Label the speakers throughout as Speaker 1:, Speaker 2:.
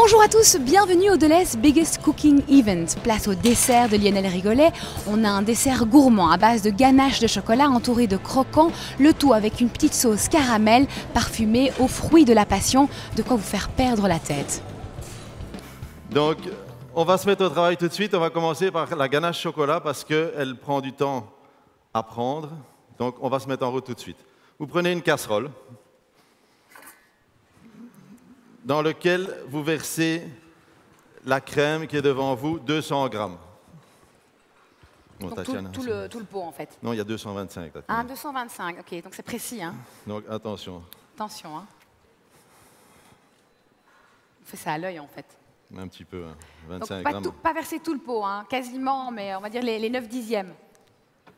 Speaker 1: Bonjour à tous, bienvenue au Delhaize Biggest Cooking Event. Place au dessert de Lionel Rigolet. On a un dessert gourmand à base de ganache de chocolat entouré de croquants, le tout avec une petite sauce caramel parfumée aux fruits de la passion, de quoi vous faire perdre la tête.
Speaker 2: Donc, on va se mettre au travail tout de suite. On va commencer par la ganache chocolat parce qu'elle prend du temps à prendre. Donc, on va se mettre en route tout de suite. Vous prenez une casserole dans laquelle vous versez la crème qui est devant vous, 200 grammes. Bon,
Speaker 1: Donc tout le pot en fait.
Speaker 2: Non, il y a 225.
Speaker 1: Ah, 225, ok, donc c'est précis. Hein.
Speaker 2: Donc, attention.
Speaker 1: Attention. Hein. On fait ça à l'œil en fait.
Speaker 2: Un petit peu, hein. 25
Speaker 1: donc,
Speaker 2: grammes.
Speaker 1: Pas verser tout le pot, hein. Quasiment, mais on va dire les 9 dixièmes.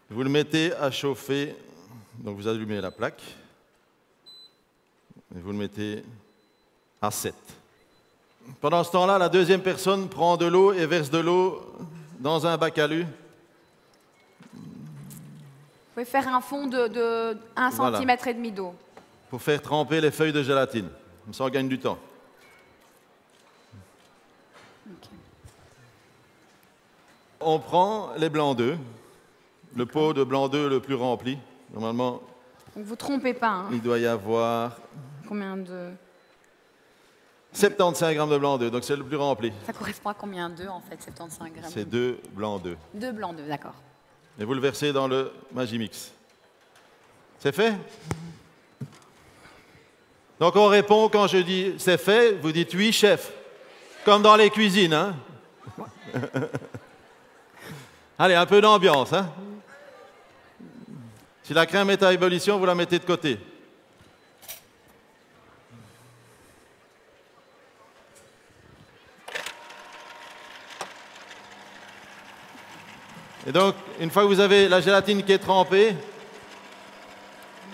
Speaker 2: Vous le mettez à chauffer, donc vous allumez la plaque, et vous le mettez à 7. Pendant ce temps-là, la deuxième personne prend de l'eau et verse de l'eau dans un bac à lu.
Speaker 1: Vous pouvez faire un fond de 1,5 cm d'eau.
Speaker 2: Pour faire tremper les feuilles de gélatine. Comme ça, on gagne du temps.
Speaker 1: Okay.
Speaker 2: On prend les blancs d'œufs, le pot de blanc d'œufs le plus rempli. Normalement,
Speaker 1: donc vous ne trompez pas. Hein.
Speaker 2: Il doit y avoir...
Speaker 1: Combien de...
Speaker 2: 75 grammes de blanc d'œuf, donc c'est le plus rempli.
Speaker 1: Ça correspond à combien d'œufs en fait, 75 grammes?
Speaker 2: C'est 2 blancs d'œufs.
Speaker 1: 2 blancs d'œufs, d'accord.
Speaker 2: Et vous le versez dans le Magimix. C'est fait? Donc on répond quand je dis c'est fait, vous dites oui chef. Comme dans les cuisines, hein? Allez, un peu d'ambiance, hein? Si la crème est à ébullition, vous la mettez de côté. Et donc, une fois que vous avez la gélatine qui est trempée,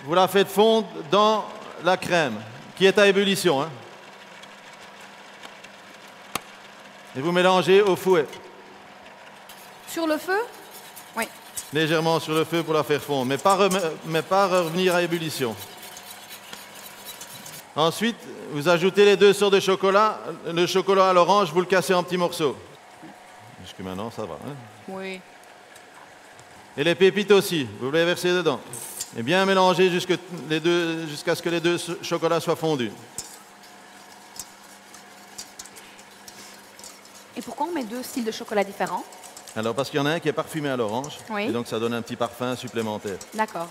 Speaker 2: vous la faites fondre dans la crème qui est à ébullition. Hein. Et vous mélangez au fouet.
Speaker 1: Sur le feu? Oui.
Speaker 2: Légèrement sur le feu pour la faire fondre, mais pas revenir à ébullition. Ensuite, vous ajoutez les 2 sortes de chocolat. Le chocolat à l'orange, vous le cassez en petits morceaux. Jusque maintenant, ça va. Hein?
Speaker 1: Oui.
Speaker 2: Et les pépites aussi, vous les versez dedans. Et bien mélanger jusqu'à ce que les 2 chocolats soient fondus.
Speaker 1: Et pourquoi on met 2 styles de chocolat différents?
Speaker 2: Alors, parce qu'il y en a un qui est parfumé à l'orange,
Speaker 1: oui.
Speaker 2: Et donc ça donne un petit parfum supplémentaire.
Speaker 1: D'accord.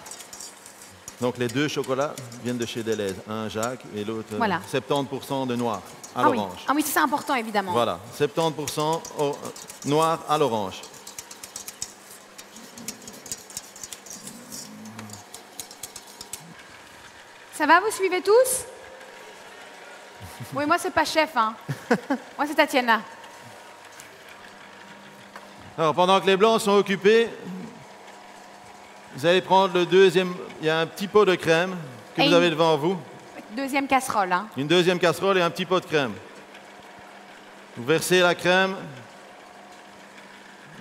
Speaker 2: Donc les 2 chocolats viennent de chez Delhaize, un Jacques et l'autre 70% de noir à l'orange.
Speaker 1: Oui. Ah oui, c'est important évidemment.
Speaker 2: Voilà, 70% noir à l'orange.
Speaker 1: Ça va, vous suivez tous? Oui, moi c'est pas chef, hein. Moi c'est Tatiana.
Speaker 2: Alors pendant que les blancs sont occupés, vous allez prendre le deuxième, il y a un petit pot de crème que vous avez devant vous.
Speaker 1: Deuxième casserole, hein.
Speaker 2: Une deuxième casserole et un petit pot de crème. Vous versez la crème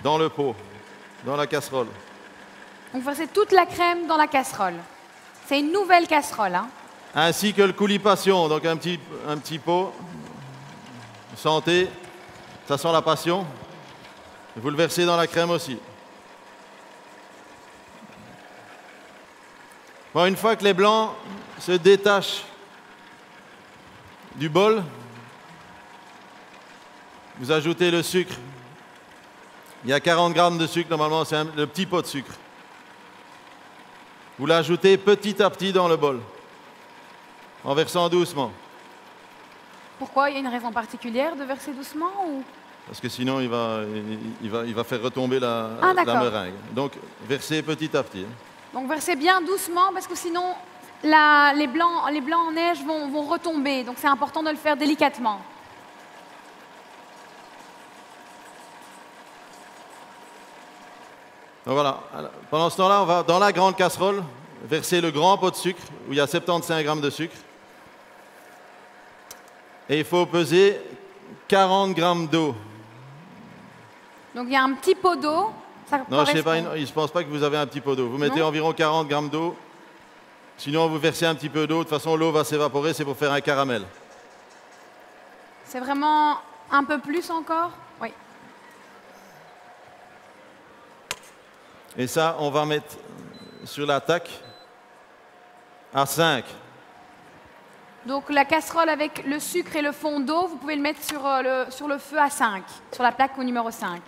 Speaker 2: dans le pot, dans la casserole.
Speaker 1: Donc vous versez toute la crème dans la casserole. C'est une nouvelle casserole, hein.
Speaker 2: Ainsi que le coulis passion, donc un petit pot. Vous sentez, ça sent la passion. Vous le versez dans la crème aussi. Bon, une fois que les blancs se détachent du bol, vous ajoutez le sucre. Il y a 40 grammes de sucre, normalement c'est le petit pot de sucre. Vous l'ajoutez petit à petit dans le bol, en versant doucement.
Speaker 1: Pourquoi? Il y a une raison particulière de verser doucement ou...
Speaker 2: Parce que sinon, il va faire retomber la meringue. Donc, versez petit à petit.
Speaker 1: Donc, versez bien doucement, parce que sinon, les blancs en neige vont retomber. Donc, c'est important de le faire délicatement.
Speaker 2: Donc, voilà. Pendant ce temps-là, on va, dans la grande casserole, verser le grand pot de sucre, où il y a 75 grammes de sucre. Et il faut peser 40 grammes d'eau.
Speaker 1: Donc il y a un petit pot d'eau.
Speaker 2: Non, je ne pense pas que vous avez un petit pot d'eau. Vous mettez environ 40 grammes d'eau. Sinon, vous versez un petit peu d'eau. De toute façon, l'eau va s'évaporer. C'est pour faire un caramel.
Speaker 1: C'est vraiment un peu plus encore? Oui.
Speaker 2: Et ça, on va mettre sur l'attaque à 5.
Speaker 1: Donc la casserole avec le sucre et le fond d'eau, vous pouvez le mettre sur le feu à 5, sur la plaque au numéro 5.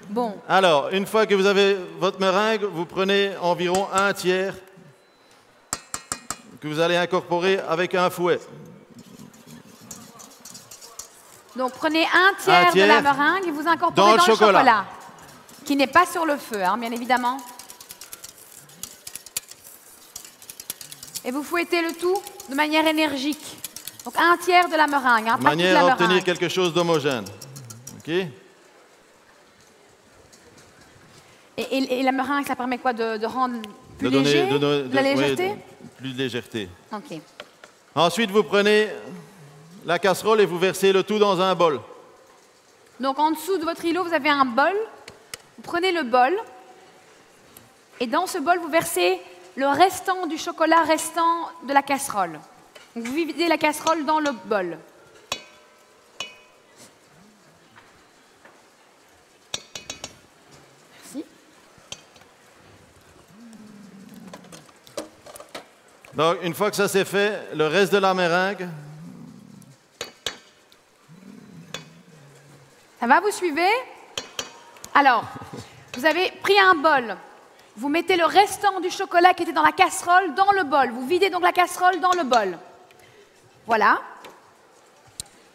Speaker 1: Bon.
Speaker 2: Alors, une fois que vous avez votre meringue, vous prenez environ un tiers que vous allez incorporer avec un fouet.
Speaker 1: Donc prenez un tiers de la meringue et vous incorporez dans le chocolat. Qui n'est pas sur le feu, hein, bien évidemment. Et vous fouettez le tout de manière énergique. Donc un tiers de la meringue, hein,
Speaker 2: de
Speaker 1: pas toute la
Speaker 2: manière à obtenir
Speaker 1: meringue.
Speaker 2: quelque chose d'homogène. OK?
Speaker 1: Et la meringue, ça permet quoi? De rendre plus léger? De la légèreté?
Speaker 2: Oui, plus de légèreté.
Speaker 1: Ok.
Speaker 2: Ensuite, vous prenez la casserole et vous versez le tout dans un bol.
Speaker 1: Donc en dessous de votre îlot, vous avez un bol. Vous prenez le bol. Et dans ce bol, vous versez le restant du chocolat restant de la casserole. Donc vous videz la casserole dans le bol. Merci.
Speaker 2: Donc, une fois que ça c'est fait, le reste de la meringue,
Speaker 1: ça va, vous suivez? Alors, vous avez pris un bol. Vous mettez le restant du chocolat qui était dans la casserole dans le bol. Vous videz donc la casserole dans le bol. Voilà.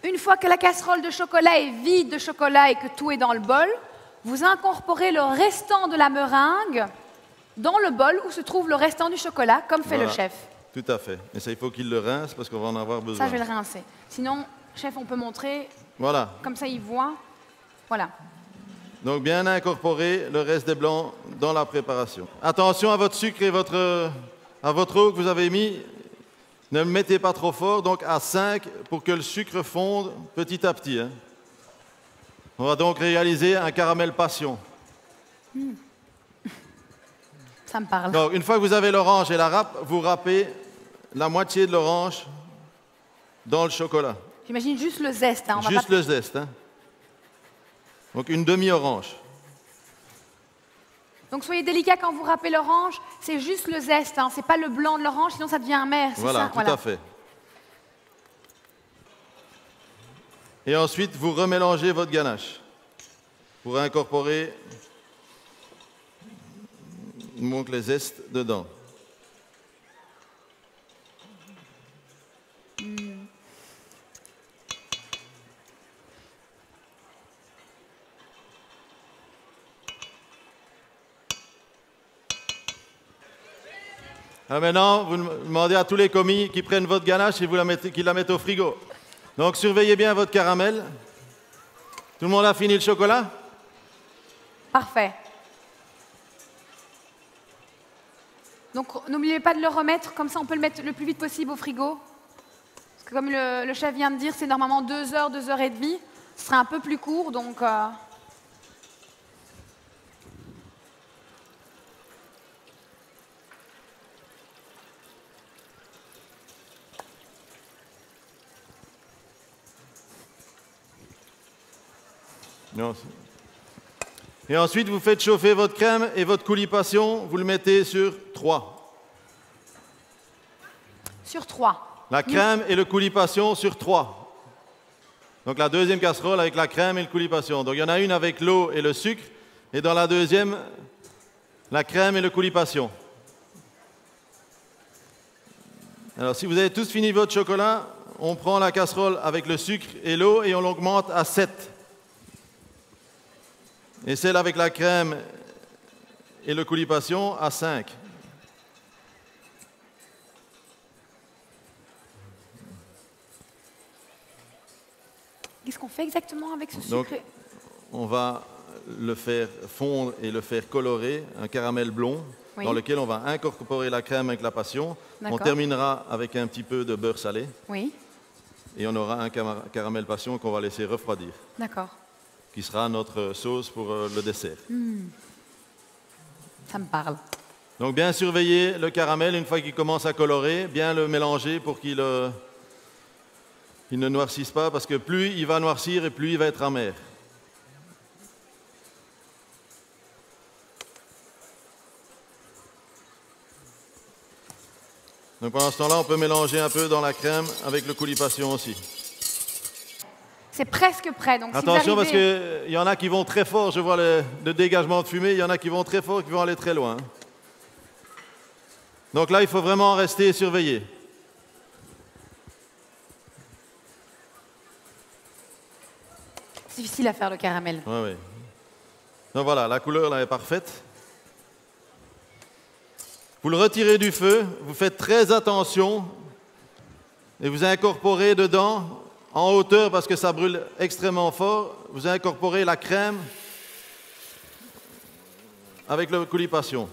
Speaker 1: Une fois que la casserole de chocolat est vide de chocolat et que tout est dans le bol, vous incorporez le restant de la meringue dans le bol où se trouve le restant du chocolat, comme fait le chef.
Speaker 2: Tout à fait. Et ça, il faut qu'il le rince parce qu'on va en avoir besoin.
Speaker 1: Ça, je vais le rincer. Sinon, chef, on peut montrer.
Speaker 2: Voilà.
Speaker 1: Comme ça, il voit. Voilà.
Speaker 2: Donc, bien incorporer le reste des blancs dans la préparation. Attention à votre sucre et à votre eau que vous avez mis. Ne le mettez pas trop fort, donc à 5 pour que le sucre fonde petit à petit. Hein. On va donc réaliser un caramel passion.
Speaker 1: Ça me parle.
Speaker 2: Donc, une fois que vous avez l'orange et la râpe, vous râpez la moitié de l'orange dans le chocolat.
Speaker 1: J'imagine juste le zeste. Hein,
Speaker 2: juste le zeste. Hein. Donc, une demi-orange.
Speaker 1: Donc, soyez délicat quand vous râpez l'orange. C'est juste le zeste. Hein, c'est pas le blanc de l'orange, sinon ça devient amer.
Speaker 2: Voilà,
Speaker 1: ça
Speaker 2: tout à fait. Et ensuite, vous remélangez votre ganache pour incorporer donc les zestes dedans. Alors maintenant, vous demandez à tous les commis qui prennent votre ganache et qu'ils la mettent au frigo. Donc surveillez bien votre caramel. Tout le monde a fini le chocolat?
Speaker 1: Parfait. Donc n'oubliez pas de le remettre, comme ça on peut le mettre le plus vite possible au frigo. Parce que comme le chef vient de dire, c'est normalement 2 heures, 2 heures et demie. Ce sera un peu plus court, donc...
Speaker 2: Non. Et ensuite, vous faites chauffer votre crème et votre coulis passion, vous le mettez sur 3.
Speaker 1: Sur 3.
Speaker 2: La crème et le coulis passion sur 3. Donc la deuxième casserole avec la crème et le coulis passion. Donc il y en a une avec l'eau et le sucre, et dans la deuxième, la crème et le coulis passion. Alors si vous avez tous fini votre chocolat, on prend la casserole avec le sucre et l'eau et on l'augmente à 7. Et celle avec la crème et le coulis passion à 5.
Speaker 1: Qu'est-ce qu'on fait exactement avec ce sucre?
Speaker 2: Donc, on va le faire fondre et le faire colorer, un caramel blond,
Speaker 1: oui,
Speaker 2: dans lequel on va incorporer la crème avec la passion. On terminera avec un petit peu de beurre salé.
Speaker 1: Oui.
Speaker 2: Et on aura un caramel passion qu'on va laisser refroidir.
Speaker 1: D'accord.
Speaker 2: Qui sera notre sauce pour le dessert.
Speaker 1: Ça me parle.
Speaker 2: Donc bien surveiller le caramel une fois qu'il commence à colorer, bien le mélanger pour qu'il ne noircisse pas, parce que plus il va noircir et plus il va être amer. Donc pendant ce temps-là, on peut mélanger un peu dans la crème avec le coulis passion aussi.
Speaker 1: C'est presque prêt. Donc
Speaker 2: attention,
Speaker 1: si vous arrivez...
Speaker 2: parce qu'il y en a qui vont très fort, je vois le dégagement de fumée, il y en a qui vont très fort, qui vont aller très loin. Donc là, il faut vraiment rester et surveiller.
Speaker 1: C'est difficile à faire le caramel.
Speaker 2: Oui, oui. Donc voilà, la couleur là est parfaite. Vous le retirez du feu, vous faites très attention et vous incorporez dedans, en hauteur parce que ça brûle extrêmement fort, vous incorporez la crème avec le coulis passion.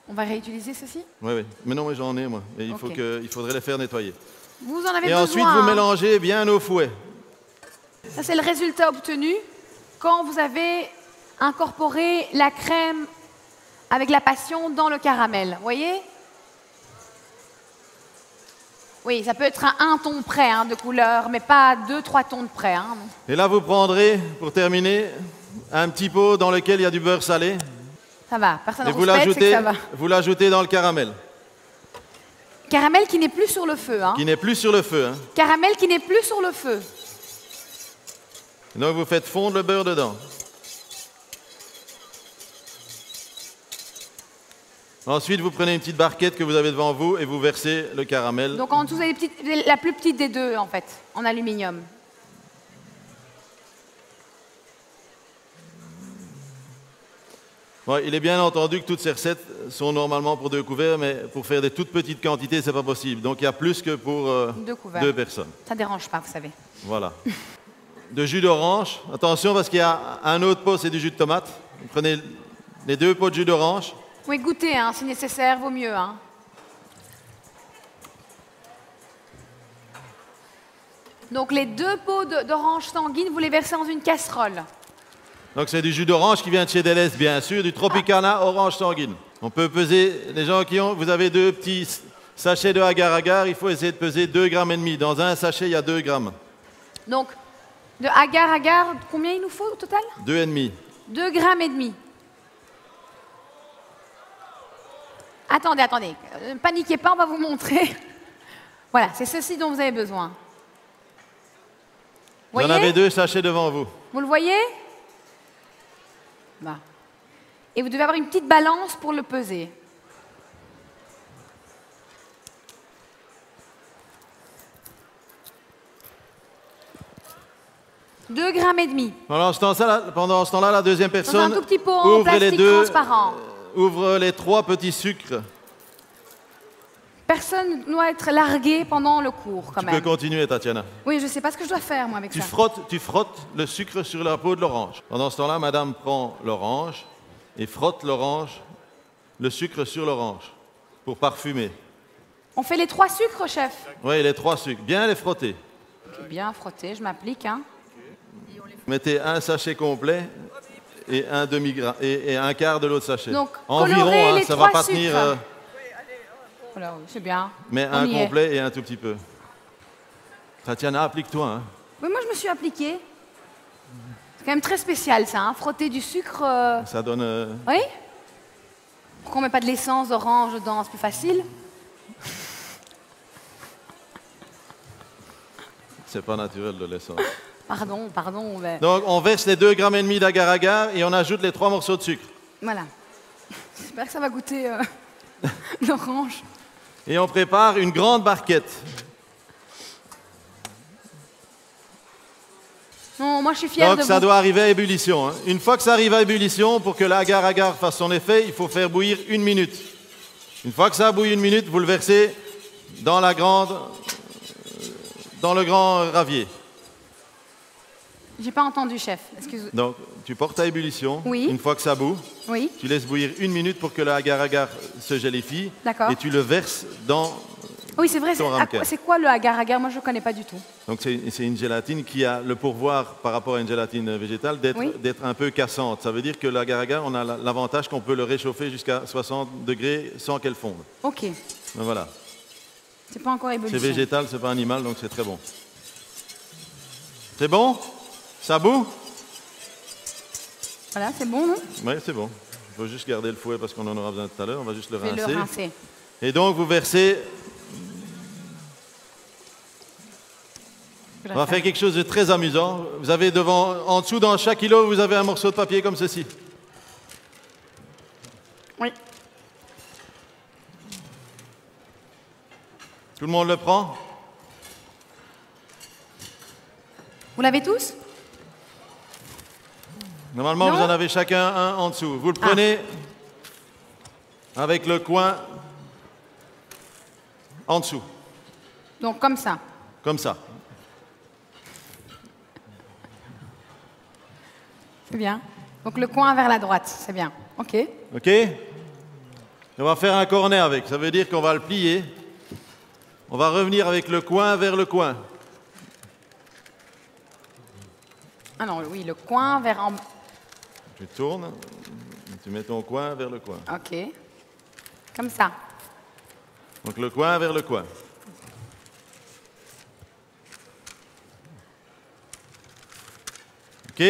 Speaker 1: On va réutiliser ceci?
Speaker 2: Oui, oui. Mais non, mais j'en ai, moi. Et
Speaker 1: Ok.
Speaker 2: il faudrait les faire nettoyer.
Speaker 1: Vous en avez
Speaker 2: Et
Speaker 1: besoin.
Speaker 2: ensuite, vous mélangez bien au fouet.
Speaker 1: Ça, c'est le résultat obtenu quand vous avez incorporé la crème avec la passion dans le caramel. Vous voyez? Oui, ça peut être un ton près hein, de couleur, mais pas 2-3 tons de près. Hein.
Speaker 2: Et là, vous prendrez, pour terminer, un petit pot dans lequel il y a du beurre salé.
Speaker 1: Ça va, personne ne
Speaker 2: Et
Speaker 1: rouspète, c'est que ça va.
Speaker 2: vous l'ajoutez dans le caramel.
Speaker 1: Caramel qui n'est plus sur le feu. Hein.
Speaker 2: Qui n'est plus sur le feu. Hein.
Speaker 1: Caramel qui n'est plus sur le feu.
Speaker 2: Et donc, vous faites fondre le beurre dedans. Ensuite, vous prenez une petite barquette que vous avez devant vous et vous versez le caramel.
Speaker 1: Donc en dessous, vous avez la plus petite des deux, en fait, en aluminium.
Speaker 2: Ouais, il est bien entendu que toutes ces recettes sont normalement pour 2 couverts, mais pour faire des toutes petites quantités, c'est pas possible. Donc il y a plus que pour
Speaker 1: 2 couverts.
Speaker 2: 2 personnes.
Speaker 1: Ça ne dérange pas, vous savez.
Speaker 2: Voilà. De jus d'orange. Attention parce qu'il y a un autre pot, c'est du jus de tomate. Vous prenez les 2 pots de jus d'orange.
Speaker 1: Oui, goûtez, hein, si nécessaire, vaut mieux. Hein. Donc les 2 pots d'orange sanguine, vous les versez dans une casserole.
Speaker 2: Donc c'est du jus d'orange qui vient de chez Deleuze, bien sûr, du Tropicana orange sanguine. On peut peser, les gens qui ont, vous avez 2 petits sachets de agar-agar, il faut essayer de peser 2,5 grammes. Dans un sachet, il y a 2 grammes.
Speaker 1: Donc, de agar-agar, combien il nous faut au total?
Speaker 2: 2,5.
Speaker 1: 2,5 grammes. Attendez, attendez, ne paniquez pas, on va vous montrer. Voilà, c'est ceci dont vous avez besoin.
Speaker 2: Vous en avez 2 sachets devant vous.
Speaker 1: Vous le voyez? Bah. Et vous devez avoir une petite balance pour le peser. Deux grammes et demi.
Speaker 2: Pendant ce temps-là, la deuxième personne
Speaker 1: Dans un tout petit pot en plastique transparent.
Speaker 2: Ouvre les 3 petits sucres.
Speaker 1: Personne ne doit être largué pendant le cours, quand
Speaker 2: Tu
Speaker 1: même.
Speaker 2: peux continuer, Tatiana.
Speaker 1: Oui, je ne sais pas ce que je dois faire, moi, avec ça.
Speaker 2: Tu frottes le sucre sur la peau de l'orange. Pendant ce temps-là, madame prend l'orange et frotte le sucre sur l'orange pour parfumer.
Speaker 1: On fait les 3 sucres, chef?
Speaker 2: Oui, les 3 sucres. Bien les frotter.
Speaker 1: Okay, bien frotté, je m'applique. Hein.
Speaker 2: Mettez un sachet complet et un quart de l'autre sachet.
Speaker 1: Donc,
Speaker 2: environ,
Speaker 1: colorez
Speaker 2: hein,
Speaker 1: les
Speaker 2: ça ne
Speaker 1: 3
Speaker 2: va pas
Speaker 1: sucres.
Speaker 2: tenir.
Speaker 1: Voilà, c'est bien.
Speaker 2: Mais
Speaker 1: On
Speaker 2: un
Speaker 1: y est.
Speaker 2: complet et un tout petit peu. Tatiana, applique-toi. Hein.
Speaker 1: Oui, moi, je me suis appliquée. C'est quand même très spécial, ça, hein, frotter du sucre.
Speaker 2: Ça donne.
Speaker 1: Oui? Pourquoi on ne met pas de l'essence d'orange dedans? C'est plus facile.
Speaker 2: C'est pas naturel de l'essence.
Speaker 1: Pardon. Mais...
Speaker 2: Donc, on verse les 2,5 grammes d'agar-agar et on ajoute les 3 morceaux de sucre.
Speaker 1: Voilà. J'espère que ça va goûter l'orange.
Speaker 2: Et on prépare une grande barquette.
Speaker 1: Non, moi je suis fière
Speaker 2: Donc
Speaker 1: de
Speaker 2: ça
Speaker 1: vous.
Speaker 2: doit arriver à ébullition. Hein. Une fois que ça arrive à ébullition, pour que l'agar-agar fasse son effet, il faut faire bouillir 1 minute. Une fois que ça a bouilli 1 minute, vous le versez dans le grand ravier.
Speaker 1: J'ai pas entendu, chef. Excusez.
Speaker 2: Donc tu portes à ébullition.
Speaker 1: Oui.
Speaker 2: Une fois que ça bout,
Speaker 1: Oui.
Speaker 2: tu laisses bouillir 1 minute pour que l'agar-agar se gélifie.
Speaker 1: D'accord.
Speaker 2: Et tu le verses dans
Speaker 1: Oui, c'est vrai.
Speaker 2: Ton ramequin.
Speaker 1: C'est quoi le agar-agar? Moi, je ne connais pas du tout.
Speaker 2: Donc c'est une gélatine qui a le pourvoir par rapport à une gélatine végétale d'être un peu cassante. Ça veut dire que l'agar-agar, on a l'avantage qu'on peut le réchauffer jusqu'à 60 degrés sans qu'elle fonde.
Speaker 1: Ok.
Speaker 2: Donc voilà.
Speaker 1: C'est pas encore ébullition.
Speaker 2: C'est végétal, c'est pas animal, donc c'est très bon. C'est bon? Ça bout?
Speaker 1: Voilà, c'est bon, non?
Speaker 2: Oui, c'est bon. Il faut juste garder le fouet parce qu'on en aura besoin tout à l'heure. On va juste le
Speaker 1: Je vais
Speaker 2: rincer.
Speaker 1: le rincer.
Speaker 2: Et donc, vous versez... On va faire quelque chose de très amusant. Vous avez en dessous, dans chaque îlot, vous avez un morceau de papier comme ceci.
Speaker 1: Oui.
Speaker 2: Tout le monde le prend?
Speaker 1: Vous l'avez tous?
Speaker 2: Normalement,
Speaker 1: Non.
Speaker 2: vous en avez chacun un en dessous. Vous le prenez avec le coin en dessous,
Speaker 1: Donc, comme ça.
Speaker 2: comme ça.
Speaker 1: C'est bien. Donc, le coin vers la droite. C'est bien. OK.
Speaker 2: OK? On va faire un cornet avec. Ça veut dire qu'on va le plier. On va revenir avec le coin vers le coin.
Speaker 1: Ah non, oui, le coin vers en...
Speaker 2: Tu tournes, tu mets ton coin vers le coin.
Speaker 1: OK. Comme ça.
Speaker 2: Donc le coin vers le coin. OK?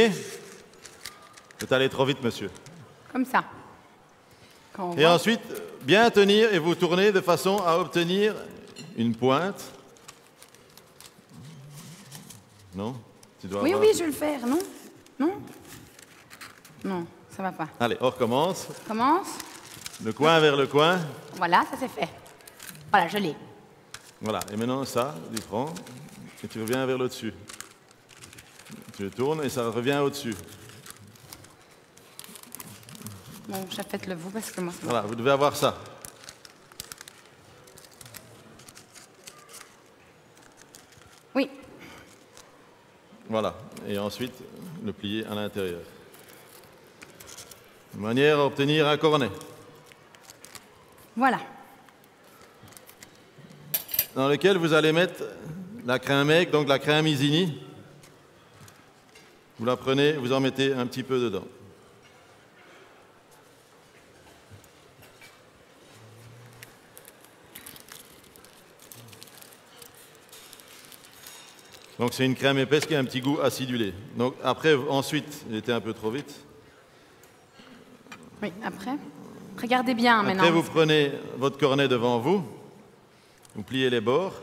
Speaker 2: C'est allé trop vite, monsieur.
Speaker 1: Comme ça. Quand on
Speaker 2: Et
Speaker 1: voit.
Speaker 2: ensuite, bien tenir et vous tournez de façon à obtenir une pointe. Non? Tu dois
Speaker 1: Oui,
Speaker 2: avoir...
Speaker 1: oui, je vais le faire, non? Non? Non, ça va pas.
Speaker 2: Allez, on recommence.
Speaker 1: Commence.
Speaker 2: Le coin vers le coin.
Speaker 1: Voilà, ça c'est fait. Voilà, je l'ai.
Speaker 2: Voilà. Et maintenant, ça, tu prends et tu reviens vers le dessus. Tu le tournes et ça revient au-dessus.
Speaker 1: Bon, chef, faites-le vous parce que moi, c'est bon.
Speaker 2: Voilà, vous devez avoir ça.
Speaker 1: Oui.
Speaker 2: Voilà. Et ensuite, le plier à l'intérieur. De manière à obtenir un cornet.
Speaker 1: Voilà.
Speaker 2: Dans lequel vous allez mettre la crème maigre, donc la crème Isigny. Vous la prenez, vous en mettez un petit peu dedans. Donc c'est une crème épaisse qui a un petit goût acidulé. Donc après, ensuite, il était un peu trop vite.
Speaker 1: Oui, après. Regardez bien maintenant.
Speaker 2: Après, vous prenez votre cornet devant vous, vous pliez les bords,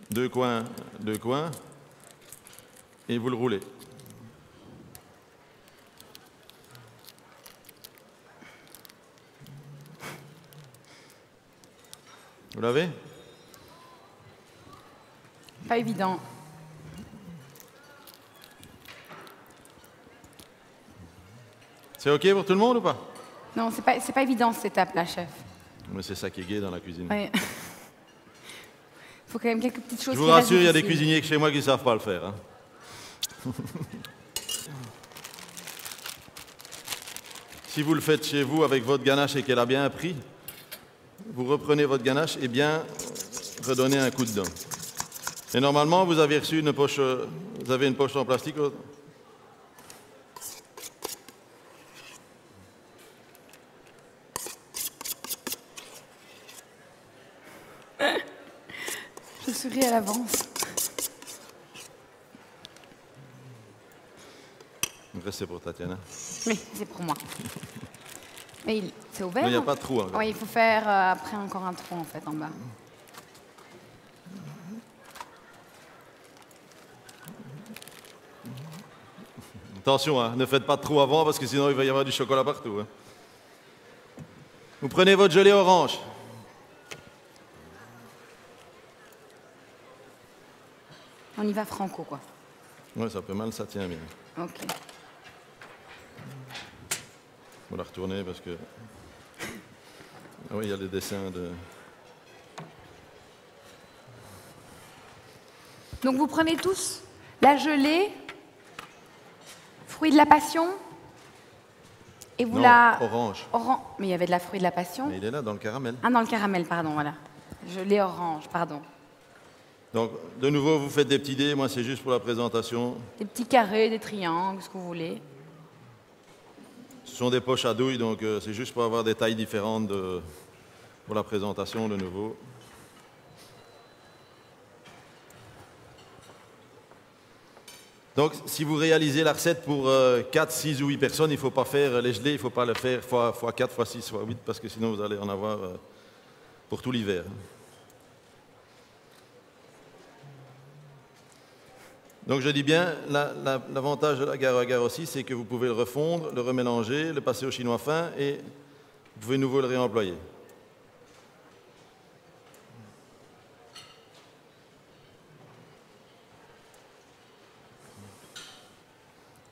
Speaker 2: deux coins, et vous le roulez. Vous l'avez?
Speaker 1: Pas évident.
Speaker 2: C'est OK pour tout le monde ou pas?
Speaker 1: Non, c'est pas évident cette étape-là, chef.
Speaker 2: Mais c'est ça qui est gai dans la cuisine.
Speaker 1: Oui. Il faut quand même quelques petites choses.
Speaker 2: Je vous
Speaker 1: qui restent
Speaker 2: rassure, il y a des
Speaker 1: difficiles.
Speaker 2: cuisiniers chez moi qui ne savent pas le faire. Hein. Si vous le faites chez vous avec votre ganache et qu'elle a bien pris, vous reprenez votre ganache et bien redonnez un coup dedans. Et normalement, vous avez reçu une poche, vous avez une poche en plastique.
Speaker 1: Je souris à l'avance.
Speaker 2: Le reste, c'est pour Tatiana.
Speaker 1: Oui, c'est pour moi. Mais c'est ouvert.
Speaker 2: Mais il n'y a
Speaker 1: hein?
Speaker 2: pas de trou encore.
Speaker 1: Oui, il faut faire après encore un trou en fait en bas.
Speaker 2: Attention, hein, ne faites pas de trou avant parce que sinon il va y avoir du chocolat partout. Hein. Vous prenez votre gelée orange.
Speaker 1: On y va franco quoi.
Speaker 2: Oui, ça peut mal, ça tient bien.
Speaker 1: Ok.
Speaker 2: On va la retourner parce que... Ah oui, il y a des dessins de...
Speaker 1: Donc vous prenez tous la gelée, fruit de la passion, et vous
Speaker 2: Non,
Speaker 1: la...
Speaker 2: orange.
Speaker 1: Mais il y avait de la fruit de la passion.
Speaker 2: Mais il est là, dans le caramel.
Speaker 1: Ah, dans le caramel, pardon, voilà. gelée orange, pardon.
Speaker 2: Donc, de nouveau, vous faites des petits dés. Moi, c'est juste pour la présentation.
Speaker 1: Des petits carrés, des triangles, ce que vous voulez.
Speaker 2: Ce sont des poches à douille, donc c'est juste pour avoir des tailles différentes pour la présentation, de nouveau. Donc, si vous réalisez la recette pour 4, 6 ou 8 personnes, il ne faut pas faire les gelées, il ne faut pas le faire fois 4, fois 6, fois 8, parce que sinon vous allez en avoir pour tout l'hiver. Donc, je dis bien, l'avantage de l'agar-agar aussi, c'est que vous pouvez le refondre, le remélanger, le passer au chinois fin et vous pouvez de nouveau le réemployer.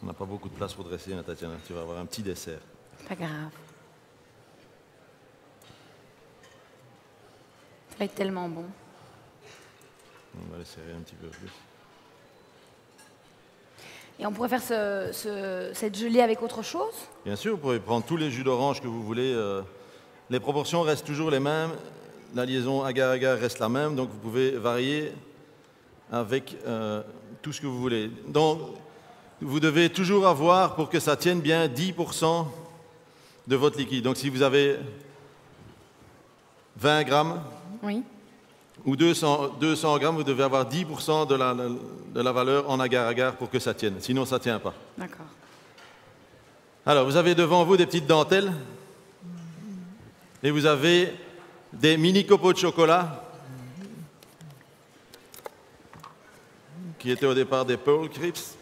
Speaker 2: On n'a pas beaucoup de place pour dresser, hein, Tatiana. Tu vas avoir un petit dessert.
Speaker 1: Pas grave. Ça va être tellement bon.
Speaker 2: On va le serrer un petit peu plus.
Speaker 1: Et on pourrait faire cette gelée avec autre chose?
Speaker 2: Bien sûr, vous pouvez prendre tous les jus d'orange que vous voulez. Les proportions restent toujours les mêmes. La liaison agar-agar reste la même. Donc, vous pouvez varier avec tout ce que vous voulez. Donc, vous devez toujours avoir, pour que ça tienne bien, 10% de votre liquide. Donc, si vous avez 20 grammes
Speaker 1: Oui.
Speaker 2: ou 200 grammes, vous devez avoir 10% de la valeur en agar-agar pour que ça tienne. Sinon, ça ne tient pas.
Speaker 1: D'accord.
Speaker 2: Alors, vous avez devant vous des petites dentelles et vous avez des mini copeaux de chocolat qui étaient au départ des Pearl Crisps.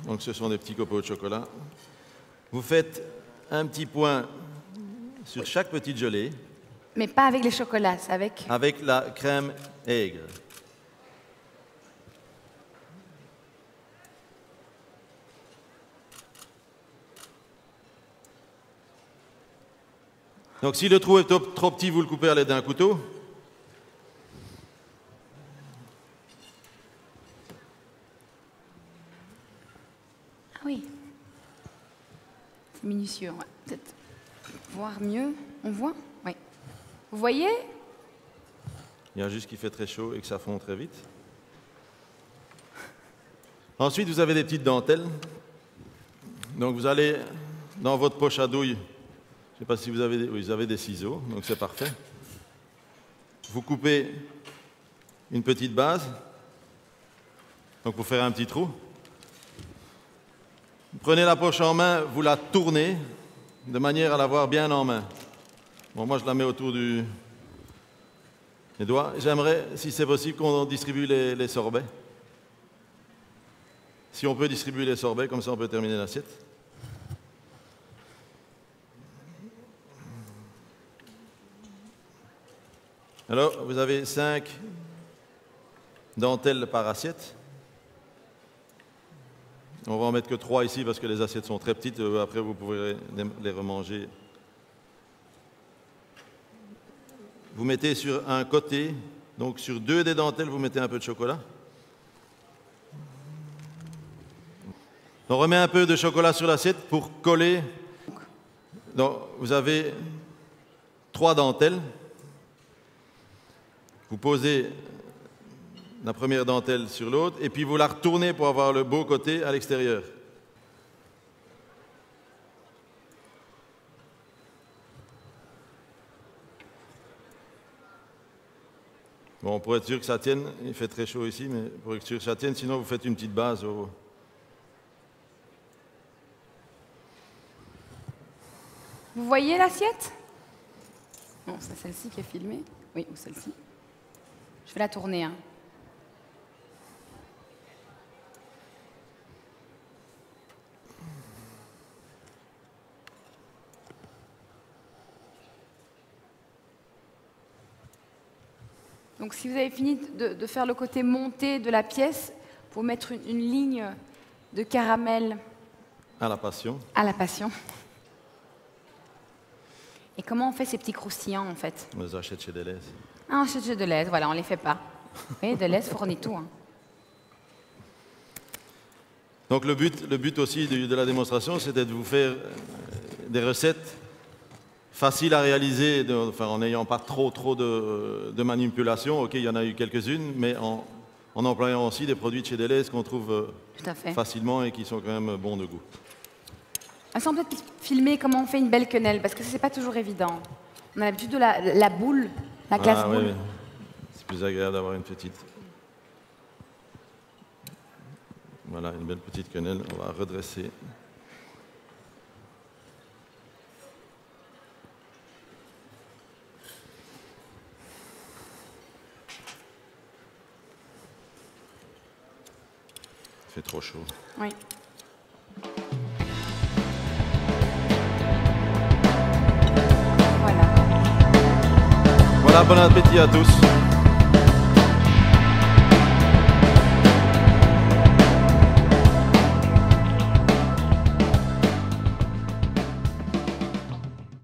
Speaker 2: Donc, ce sont des petits copeaux de chocolat. Vous faites un petit point sur chaque petite gelée.
Speaker 1: Mais pas avec les chocolats, c'est avec...
Speaker 2: Avec la crème aigre. Donc, si le trou est trop petit, vous le coupez à l'aide d'un couteau.
Speaker 1: Ah oui. C'est minutieux, on va peut-être voir mieux. On voit? Oui. Vous voyez?
Speaker 2: Il y a juste qu'il fait très chaud et que ça fond très vite. Ensuite, vous avez des petites dentelles. Donc, vous allez dans votre poche à douille. Je ne sais pas si vous avez vous avez des ciseaux, donc c'est parfait. Vous coupez une petite base, donc pour faire un petit trou. Vous prenez la poche en main, vous la tournez de manière à l'avoir bien en main. Bon, moi je la mets autour des doigts. J'aimerais, si c'est possible, qu'on distribue les sorbets. Si on peut distribuer les sorbets, comme ça on peut terminer l'assiette. Alors, vous avez 5 dentelles par assiette. On va en mettre que 3 ici parce que les assiettes sont très petites. Après, vous pourrez les remanger. Vous mettez sur un côté, donc sur 2 des dentelles, vous mettez un peu de chocolat. On remet un peu de chocolat sur l'assiette pour coller. Donc, vous avez 3 dentelles. Vous posez la première dentelle sur l'autre et puis vous la retournez pour avoir le beau côté à l'extérieur. Bon, pour être sûr que ça tienne, il fait très chaud ici, mais pour être sûr que ça tienne, sinon vous faites une petite base.
Speaker 1: Vous voyez l'assiette? Bon, c'est celle-ci qui est filmée. Oui, ou celle-ci. Je vais la tourner. Hein. Donc si vous avez fini de faire le côté monté de la pièce, pour mettre une ligne de caramel
Speaker 2: À la passion.
Speaker 1: à la passion. Et comment on fait ces petits croustillants en fait?
Speaker 2: On les achète chez Deleuze.
Speaker 1: Ah, on achète chez Deleuze, voilà, on les fait pas. Vous voyez, Deleuze fournit tout. Hein.
Speaker 2: Donc le but aussi de la démonstration, c'était de vous faire des recettes facile à réaliser, en n'ayant pas trop de manipulation. Ok, il y en a eu quelques-unes, mais en employant aussi des produits de chez Deleuze qu'on trouve facilement et qui sont quand même bons de goût.
Speaker 1: On peut peut-être filmer comment on fait une belle quenelle, parce que c'est pas toujours évident. On a l'habitude de la boule, la glace boule.
Speaker 2: Oui. C'est plus agréable d'avoir une petite. Voilà, une belle petite quenelle. On va redresser. Il fait trop chaud.
Speaker 1: Oui.
Speaker 2: Voilà, bon appétit à tous.